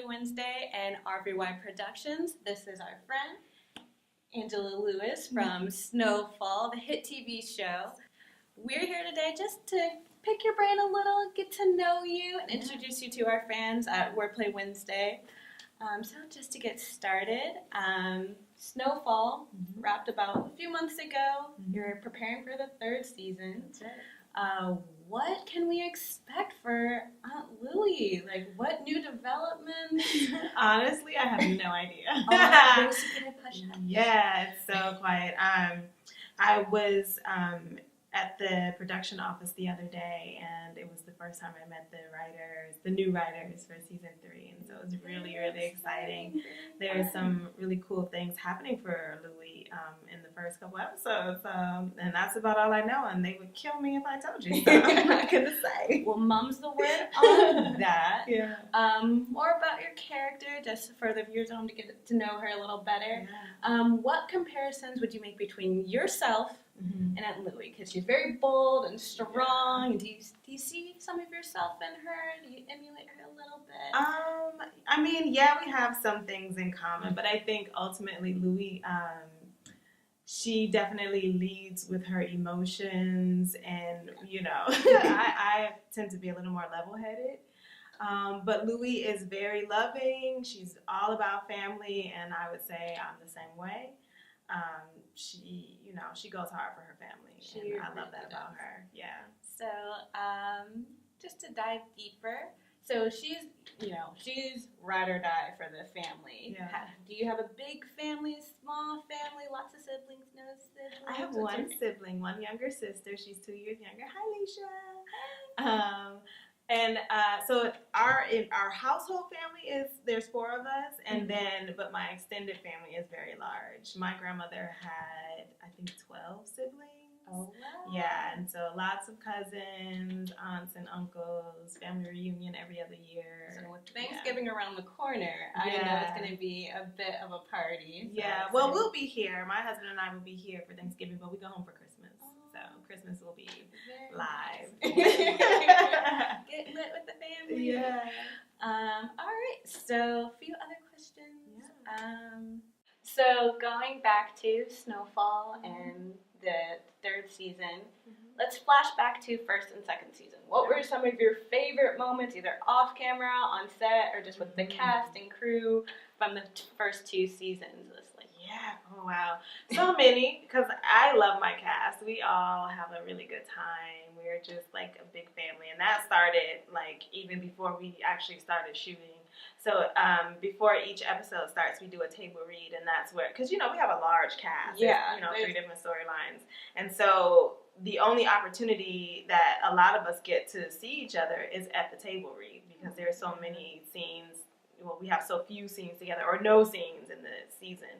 Wednesday and RVYPowered.Productions. This is our friend, Aunt Louie from SNOWFALL, the hit TV show. We're here today just to pick your brain a little, get to know you, and introduce you to our fans at Wordplay Wednesday. So just to get started, SNOWFALL wrapped about a few months ago. You're preparing for the third season. That's right. What can we expect for Aunt Louie? Like, what new developments? Honestly, I have no idea. Yeah, it's so quiet. I was at the production office the other day, and it was the first time I met the new writers for season 3, and so it was really, really exciting. There's some really cool things happening for Louie in the first couple episodes, and that's about all I know, and they would kill me if I told you, so I'm not going to say. Well, mum's the word on that. Yeah. More about your character, just for the viewers at home to get to know her a little better. Yeah. What comparisons would you make between yourself and Aunt Louie? Because she's very bold and strong. Do you see some of yourself in her? Do you emulate her a little bit? I mean, yeah, we have some things in common, but I think ultimately Louie, she definitely leads with her emotions, and I tend to be a little more level-headed. But Louie is very loving. She's all about family, and I would say I'm the same way. She goes hard for her family, and I love that about her. Yeah. So, just to dive deeper, so she's ride or die for the family. Yeah. Do you have a big family, small family, lots of siblings, no siblings? I have one sibling, one younger sister. She's 2 years younger. Hi, Leisha. So our household family there's 4 of us, and but my extended family is very large. My grandmother had, I think, 12 siblings. Oh, wow. Yeah, and so lots of cousins, aunts and uncles, family reunion every other year. So with Thanksgiving around the corner, I know it's going to be a bit of a party. So yeah, well, we'll be here. My husband and I will be here for Thanksgiving, but we go home for Christmas. So Christmas will be live. Get lit with the family. Yeah. All right, so a few other questions. Yeah. So going back to SNOWFALL and the third season, let's flash back to first and second season. What were some of your favorite moments, either off camera, on set, or just with the cast and crew from the first 2 seasons? Yeah, oh wow. So many, because I love my cast. We all have a really good time. We're just like a big family, and that started like even before we actually started shooting. So before each episode starts, we do a table read, and that's where, because we have a large cast. Yeah. There's 3 different storylines, and so the only opportunity that a lot of us get to see each other is at the table read, because there's so many scenes. Well, we have so few scenes together, or no scenes in the season.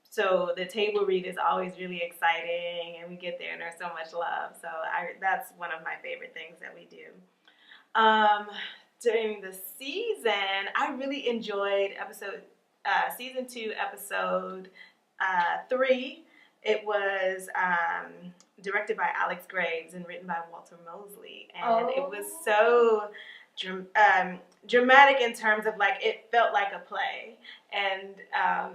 So the table read is always really exciting, and we get there and there's so much love. So that's one of my favorite things that we do. During the season, I really enjoyed season 2, episode 3. It was directed by Alex Graves and written by Walter Mosley, and it was so dramatic in terms of like it felt like a play, and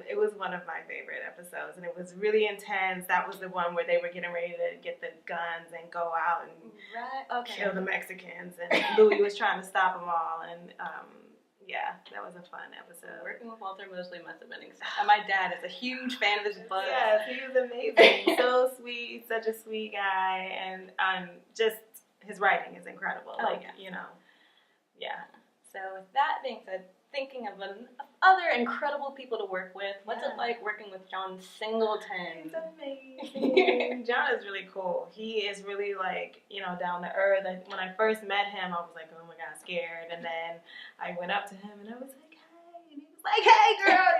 it was one of my favorite episodes, and it was really intense. That was the one where they were getting ready to get the guns and go out and kill the Mexicans, and Louie was trying to stop them all, and yeah, that was a fun episode. Working with Walter Mosley must have been exciting. My dad is a huge fan of his books. Yes, he was amazing. So sweet, such a sweet guy, and just his writing is incredible. Yeah. So with that being said, thinking of other incredible people to work with, what's it like working with John Singleton? He's amazing. John is really cool. He is really down to earth. When I first met him, I was like, oh my God, scared. And then I went up to him and I was like, hey. And he was like, hey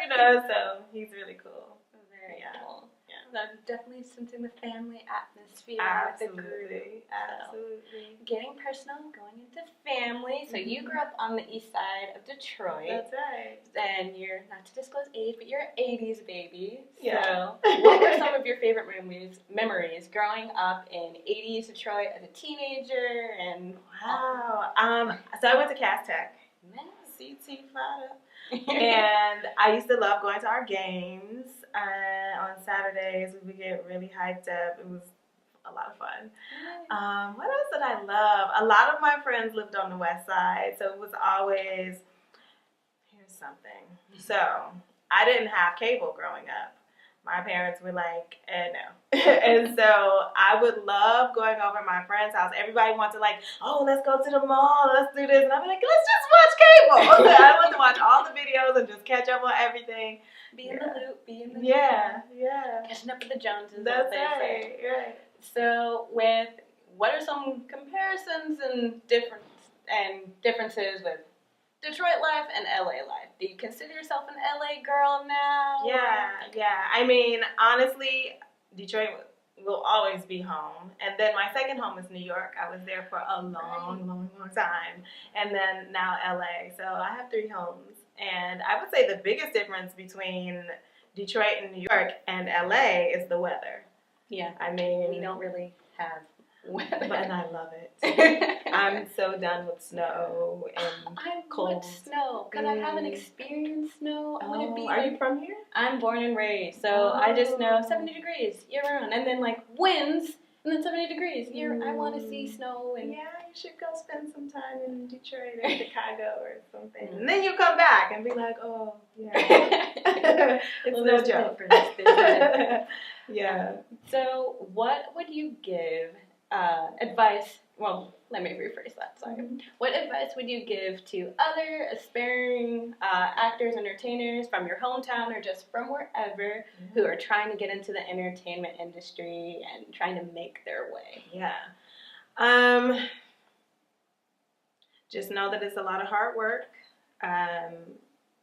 girl, so he's really cool. Very cool. That's definitely something, the family atmosphere. Absolutely. Absolutely. Getting personal, going into family. So you grew up on the east side of Detroit. That's right. And you're, not to disclose age, but you're an 80s baby. Yeah. So what were some of your favorite memories growing up in 80s Detroit as a teenager? And wow. So I went to Cass Tech. Nice. CT fighter. And I used to love going to our games. On Saturdays, we would get really hyped up. It was a lot of fun. What else did I love? A lot of my friends lived on the west side, so it was always, here's something. So I didn't have cable growing up. My parents were like, no. And so I would love going over to my friend's house. Everybody wants to like, oh, let's go to the mall, let's do this. And I'm like, let's just watch cable. I want to watch all the videos and just catch up on everything. Be in the loop, be in the loop. Yeah. Catching up with the Joneses. That's right. So what are some comparisons and differences with Detroit life and LA life? Do you consider yourself an LA girl now? Yeah. I mean, honestly, Detroit will always be home. And then my second home is New York. I was there for a long time. And then now LA. So I have 3 homes. And I would say the biggest difference between Detroit and New York and LA is the weather. Yeah. I mean, we don't really have weather. And I love it. I'm so done with snow and cold. With snow, because I haven't experienced snow. I want to be. Are you from here? I'm born and raised, so I just know 70 degrees year round, and then like winds, and then 70 degrees year. I want to see snow and. Yeah, you should go spend some time in Detroit or Chicago or something, and then you come back and be like, oh yeah, it's well, no joke. Yeah. So, what would you give advice? Well, let me rephrase that. Sorry. What advice would you give to other aspiring actors, entertainers from your hometown or just from wherever who are trying to get into the entertainment industry and trying to make their way? Yeah. Just know that it's a lot of hard work.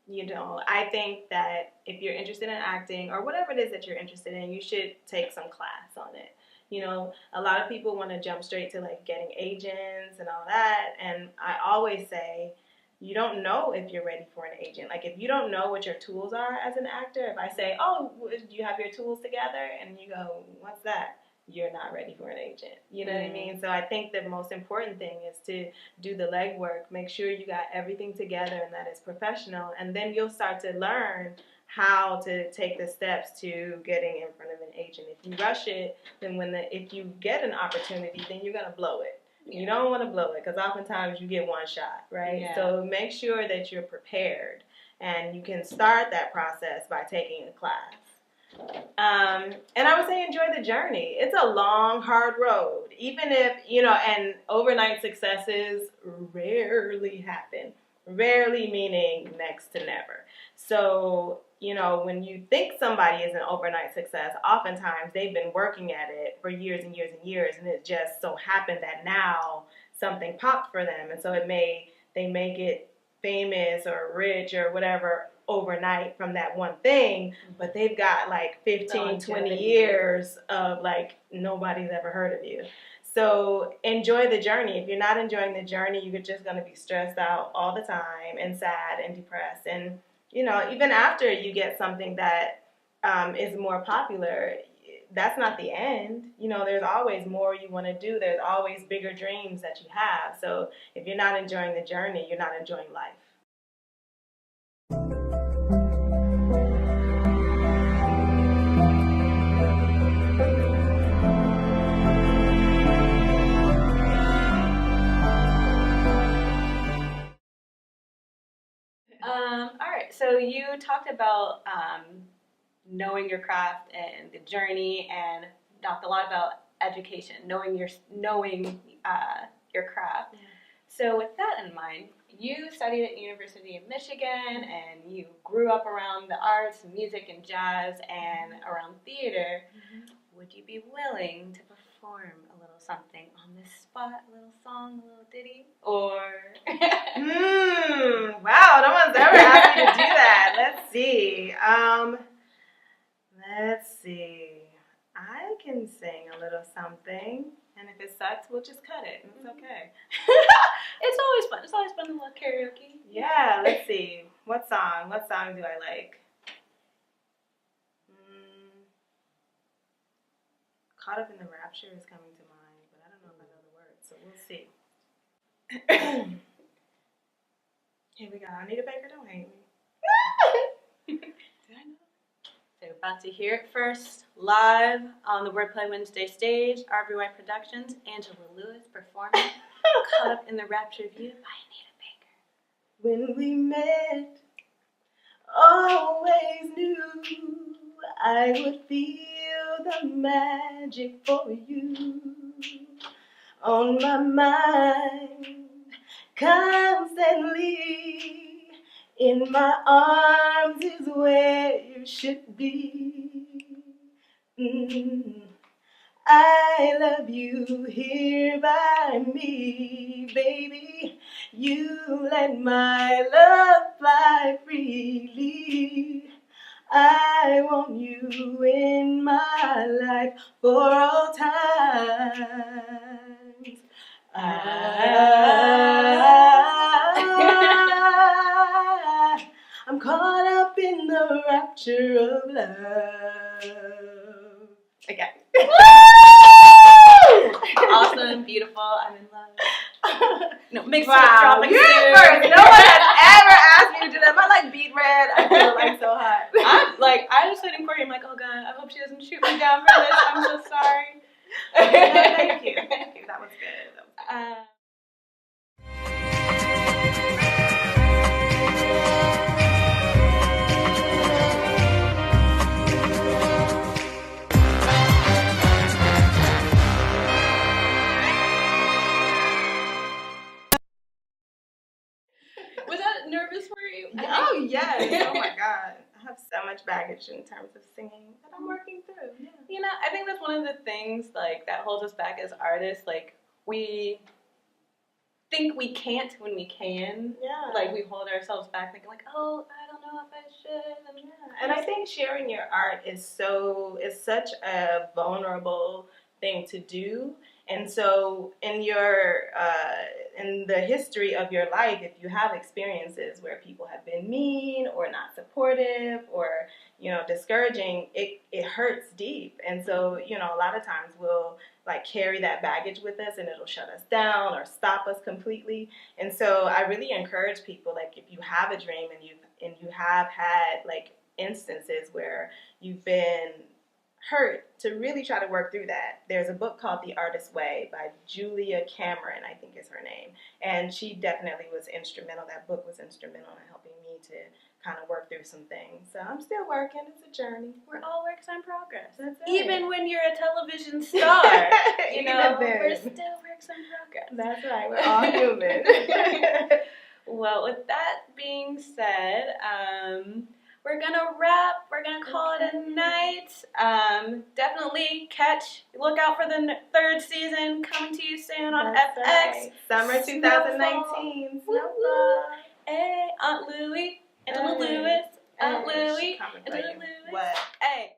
You know, I think that if you're interested in acting or whatever it is that you're interested in, you should take some class on it. You know, a lot of people want to jump straight to like getting agents and all that. And I always say, you don't know if you're ready for an agent. Like if you don't know what your tools are as an actor, if I say, oh, do you have your tools together? And you go, what's that? You're not ready for an agent. You know what I mean? So I think the most important thing is to do the legwork, make sure you got everything together and that it's professional. And then you'll start to learn how to take the steps to getting in front of an agent. If you rush it, then if you get an opportunity, then you're going to blow it. You don't want to blow it because oftentimes you get one shot, right? Yeah. So make sure that you're prepared and you can start that process by taking a class. And I would say enjoy the journey. It's a long, hard road. Even if, you know, and overnight successes rarely happen. Rarely meaning next to never. So, you know, when you think somebody is an overnight success, oftentimes they've been working at it for years and years and years, and it just so happened that now something popped for them, and so they may get famous or rich or whatever overnight from that one thing, but they've got like 15, 20 years of like nobody's ever heard of you. So enjoy the journey. If you're not enjoying the journey, you're just going to be stressed out all the time and sad and depressed. And, you know, even after you get something that is more popular, that's not the end. You know, there's always more you want to do. There's always bigger dreams that you have. So if you're not enjoying the journey, you're not enjoying life. All right, so you talked about knowing your craft and the journey, and talked a lot about education, knowing your craft. Yeah. So with that in mind, you studied at University of Michigan, and you grew up around the arts, music, and jazz, and around theater. Would you be willing to perform a little something on the spot, a little song, a little ditty, or? Wow, no one's ever asked me to do that. Let's see. I can sing a little something, and if it sucks, we'll just cut it. It's okay. It's always fun. It's always fun to love karaoke. Yeah, let's see. What song do I like? Caught Up in the Rapture is coming to mind, but I don't know if I know the words, so we'll see. Here we go. Anita Baker, don't hate me. Did I know? So you're about to hear it first, live on the Wordplay Wednesday stage, RVY Productions, Angela Lewis performing Caught Up in the Rapture of You by Anita Baker. When we met, always knew I would feel the magic for you on my mind constantly. In my arms is where you should be. I love you here by me, baby. You let my love fly freely. I want you in my life for all times. I'm caught up in the rapture of love. Okay. Awesome, beautiful, I'm in love. No, mixtape Wow, dropping you're soon. first. No one has ever asked me to do that. Am I like beat red? I feel like so hot. I was sitting for you. I'm like, oh god, I hope she doesn't shoot me down for this. I'm so sorry. No, thank you. Thank you. That was good. Was that nervous for you? Oh, yes. Oh, my God. I have so much baggage in terms of singing that I'm working through. Yeah. You know, I think that's one of the things, like, that holds us back as artists. Like, we think we can't when we can. Yeah. Like, we hold ourselves back thinking, like, oh, I don't know if I should. And I think sharing your art is such a vulnerable thing to do. And so in the history of your life, if you have experiences where people have been mean or not supportive or, discouraging, it hurts deep. And so, a lot of times we'll like carry that baggage with us and it'll shut us down or stop us completely. And so I really encourage people, like, if you have a dream and you have had like instances where you've been hurt, to really try to work through that. There's a book called The Artist's Way by Julia Cameron, I think is her name. And she definitely was instrumental. That book was instrumental in helping me to kind of work through some things. So I'm still working. It's a journey. We're all works in progress. That's it. Even when you're a television star, we're still works in progress. That's right. We're all human. Well, with that being said, we're gonna wrap. We're gonna call it a night. Definitely look out for the third season coming to you soon on FX. Right. Summer 2019. Snowfall. Hey, Aunt Louie, Angela Lewis, Aunt Louie, Angela Lewis. What? Hey.